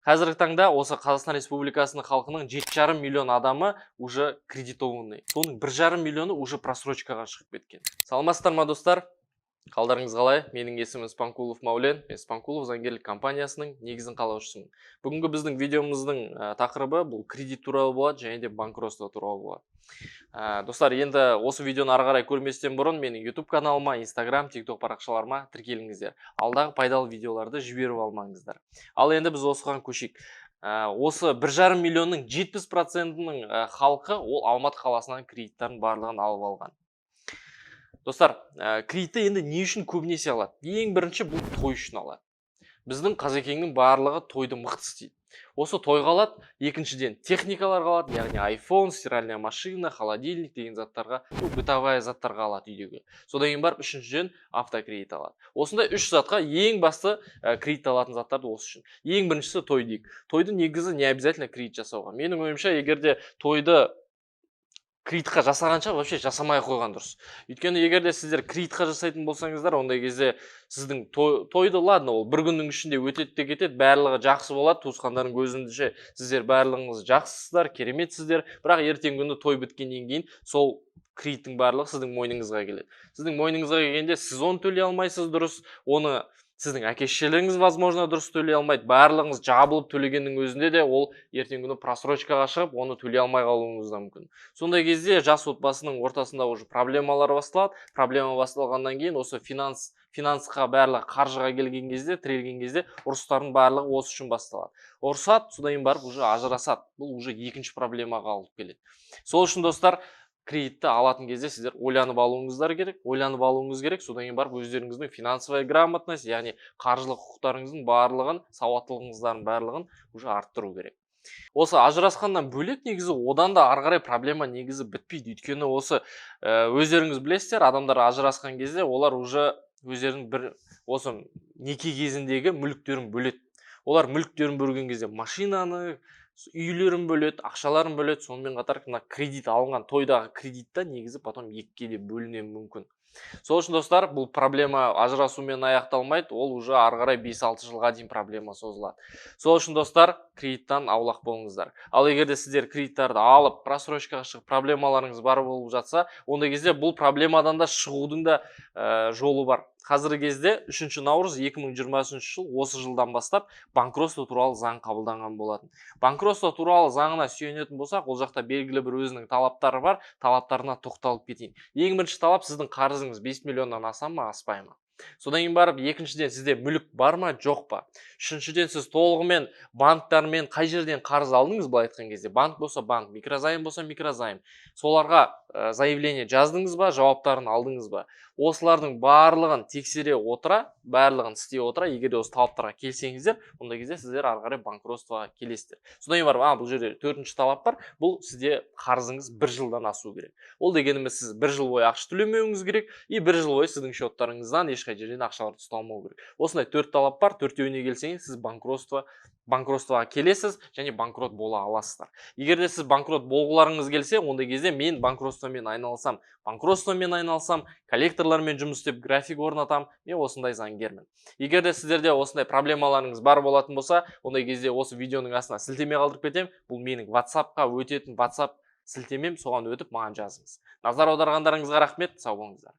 Қазіргі таңда осы Қазақстан Республикасының халқының 7,5 миллион адамы уже кредитованный. Соның 1,5 миллионы уже просрочкаға шығып кеткен. Саламатсыздар ма достар? Қалдарыңыз қалай? Менің есімім Спанкулов Маулен. Мен Спанкулов заңгерлік компаниясының негізін қалаушысымын. Бүгінгі біздің видеомыздың тақырыбы бұл кредит туралы болады және де банкротство туралы болады. Достар, енді осы видеоны ары қарай көрместен бұрын менің YouTube каналыма, Instagram, TikTok парақшаларыма тіркеліңіздер. Алдағы пайдалы видеоларды жіберіп алмаңыздар. Ал енді біз осыған көшейік. Осы 1,5 миллионның 70%-ның халқы ол Алматы қаласынан кредиттарын барлығын алып алған. Достар, кредитті енді не үшін көбінесе алады? Ең бірінші бұл той үшін алады. Біздің Қазекеңнің барлығы тойды мықты істейді. Осы тойға алады, екіншіден техникаларға алады, яғни iPhone, стиральная машина, холодильник деген заттарға, бытовая заттарға алады үйдегі. Содан кейін барып үшіншіден автокредит алады. Осындай үш затқа ең басты кредит алатын заттарды осы үшін. Ең біріншісі той дейік. Тойды негізі не обязательно кредит жасауға. Менің ойымша, егерде тойды кредитқа жасағанша вообще жасамай қойған дұрыс. Өйткені егерде сіздер кредитқа жасайтын болсаңыздар, ондай кезде сіздің тойды, ладно, ол бір күннің ішінде өтеді де кетеді, барлығы жақсы болады, туысқандардың көзіндше сіздер барлығыңыз жақсысыздар, кереметсіздер, бірақ ертең күні той біткеннен кейін сол кредиттің барлығы сіздің мойныңызға келеді. Сіздің мойныңызға келгенде сіз оны төлей алмайсыз дұрыс, оны сіздің әке-шешелеріңіз возможно дұрыс төлей алмайды, барлығыңыз жабылып төлегеннің өзінде де ол ертең күні просрочкаға шығып, оны төлей алмай қалуыңыз да мүмкін. Сондай кезде жас отбасының ортасында уже проблемалар басталады. Проблема басталғаннан кейін осы финансқа барлығы қаржыға келген кезде, тірелген кезде ұрыстардың барлығы осы үшін басталады. Ұрысады, содан кейін барып уже ажырасады. Бұл уже екінші проблемаға алып келеді. Сол үшін достар, кредитті алатын кезде сіздер ойланып алуыңыздар керек, содан кейін барып өздеріңіздің финансовая грамотность, яғни қаржылық құқықтарыңыздың барлығын, сауаттылығыңыздардың барлығын уже арттыру керек. Осы ажырасқаннан бөлек негізі одан да ары қарай проблема негізі бітпейді. Өйткені осы өздеріңіз білесіздер, адамдар ажырасқан кезде олар уже өздерінің осы неке кезіндегі мүліктерін бөледі. Олар мүліктерін бөлген кезде машинаны, үйлерін бөледі, ақшаларын бөледі, сонымен қатар кредит алынған тойдағы кредитті негізі потом екіге де бөлінуі мүмкін. Сол үшін достар, бұл проблема ажырасумен аяқталмайды, ол уже ары қарай 5-6 жылға дейін проблема созылады. Сол үшін достар, кредиттен аулақ болыңыздар. Ал егерде сіздер кредиттарды алып, просрочкаға шығып, проблемаларыңыз бар болып жатса, ондай кезде бұл проблемадан да шығудың да жолы бар. Қазіргі кезде 3 наурыз 2023 жыл, осы жылдан бастап банкротство туралы заң қабылданған болатын. Банкротство туралы заңына сүйенетін болсақ, ол жақта белгілі бір өзінің талаптары бар, талаптарына тоқталып кетейін. Ең бірінші талап, сіздің қарызыңыз 5 миллионнан аса ма, аспай ма? Содан кейін барып, екіншіден сізде мүлік бар ма, жоқ па? Үшіншіден сіз толығымен банктармен қай жерден қарыз алдыңыз, былай айтқан кезде? Банк болса банк, микрозайм болса микрозайм. Соларға заявление жаздыңыз ба, жауаптарын алдыңыз ба? Осылардың барлығын тексере отыра, барлығын істей отыра, егер осы талаптарға келсеңіздер, ондай кезде сіздер ары қарай банкротствоға келесіздер. Содан кейін барып, бұл жерде төртінші талап бар, бұл сізде қарызыңыз 1 жылдан асу керек. Ол дегеніміз сіз 1 жыл бойы ақша төлемеуіңіз керек, и 1 жыл бойы сіздің счеттарыңыздан ешқай жерден ақшаларды ұсталмау керек. Осындай 4 талап бар, төртеуіне келсеңіз, сіз банкротствоға келесіз және банкрот бола аласыздар. Егерде сіз банкрот болғыларыңыз келсе, ондай кезде мен банкротствомен айналысам, коллекторлармен жұмыс істеп график орнатам, мен осындай заңгермін. Егерде сіздерде осындай проблемаларыңыз бар болатын болса, ондай кезде осы видеоның астына сілтеме қалдырып кетем. Бұл менің WhatsApp-қа өтетін WhatsApp сілтемем, соған өтіп маған жазыңыз. Назар аударғандарыңызға рахмет, сау болыңыздар.